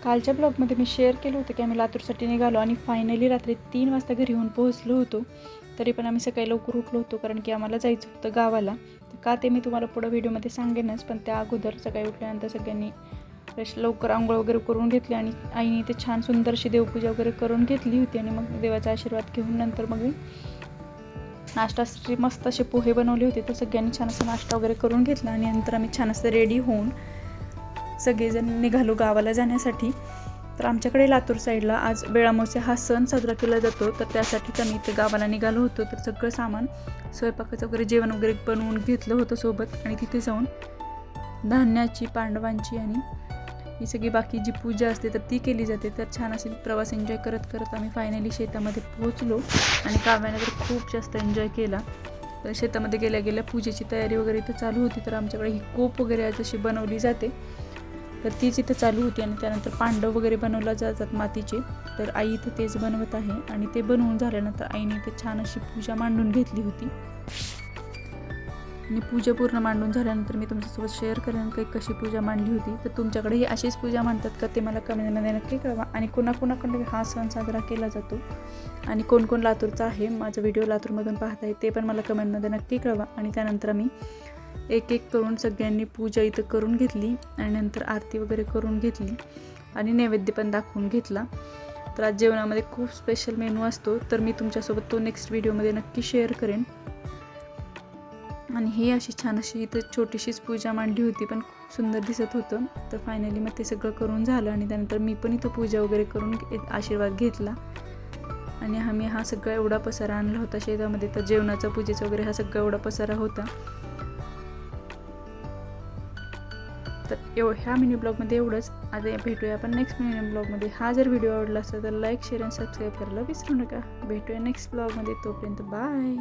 कालच्या ब्लॉगमध्ये मी शेअर केलं होतं की आम्ही लातूरसाठी निघालो आणि फायनली रात्री 3 वाजता घरी येऊन पोहोचलो होतो. तरी पण आम्ही सकाळी लवकर उठलो होतो कारण की आम्हाला जायचं होतं गावाला. का ते मी तुम्हाला पुढं व्हिडिओमध्ये सांगेनच, पण त्या अगोदर सकाळी उठल्यानंतर सगळ्यांनी फ्रेश लवकर आंघोळ वगैरे करून घेतली आणि आईने ते छान सुंदरशी देवपूजा वगैरे करून घेतली होती आणि मग देवाचा आशीर्वाद घेऊन नंतर मग मी नाश्त्यासाठी मस्त असे पोहे बनवले होते. तर सगळ्यांनी छान असा नाश्ता वगैरे करून घेतला आणि नंतर आम्ही छान असं रेडी होऊन सगळेजण निघालो गावाला जाण्यासाठी. तर आमच्याकडे लातूर साईडला आज बेळामोसे हा सण साजरा केला जातो, तर त्यासाठीच आम्ही इथे गावाला निघालो होतो. तर सगळं सामान स्वयंपाकाचं वगैरे जेवण वगैरे बनवून घेतलं होतं सोबत आणि तिथे जाऊन धान्याची, पांडवांची आणि ही सगळी बाकी जी पूजा असते तर ती केली जाते. तर छान असे प्रवास एन्जॉय करत करत आम्ही फायनली शेतामध्ये पोहोचलो आणि काव्याने तर खूप जास्त एन्जॉय केला. तर शेतामध्ये गेल्या गेल्या पूजेची तयारी वगैरे इथं चालू होती. तर आमच्याकडे ही कोप वगैरे आज अशी बनवली जाते तर तीच इथं चालू होती आणि त्यानंतर पांडव वगैरे बनवल्या जातात मातीचे. तर आई इथं तेच बनवत आहे आणि ते बनवून झाल्यानंतर आईने इथे छान अशी पूजा मांडून घेतली होती आणि पूजा पूर्ण मांडून झाल्यानंतर मी तुमच्यासोबत शेअर करेन की कशी पूजा मांडली होती. तर तुमच्याकडेही अशीच पूजा मांडतात का ते मला कमेंटमध्ये नक्की कळवा आणि कोणाकोणाकडे हा सण साजरा केला जातो आणि कोण कोण लातूरचा आहे, माझा व्हिडिओ लातूरमधून पाहत आहे ते पण मला कमेंटमध्ये नक्की कळवा. आणि त्यानंतर आम्ही एक एक करून सगळ्यांनी पूजा इथं करून घेतली आणि नंतर आरती वगैरे करून घेतली आणि नैवेद्य पण दाखवून घेतला. तर आज जेवणामध्ये खूप स्पेशल मेनू असतो, तर मी तुमच्यासोबत तो नेक्स्ट व्हिडिओमध्ये नक्की शेअर करेन. आणि ही अशी छान अशी इथं छोटीशीच पूजा मांडली होती, पण खूप सुंदर दिसत होतं. तर फायनली मग ते सगळं करून झालं आणि त्यानंतर मी पण इथं पूजा वगैरे करून आशीर्वाद घेतला आणि आम्ही हा सगळा एवढा पसारा आणला होता शेतामध्ये. तर जेवणाचा, पूजेचा वगैरे हा सगळा एवढा पसारा होता. तर ह्या मिनी ब्लॉगमध्ये एवढंच. आता भेटूया आपण नेक्स्ट मिनी ब्लॉगमध्ये. हा जर व्हिडिओ आवडला असेल तर लाईक, शेअर आणि सबस्क्राईब करायला विसरू नका. भेटूया नेक्स्ट ब्लॉगमध्ये. तोपर्यंत बाय.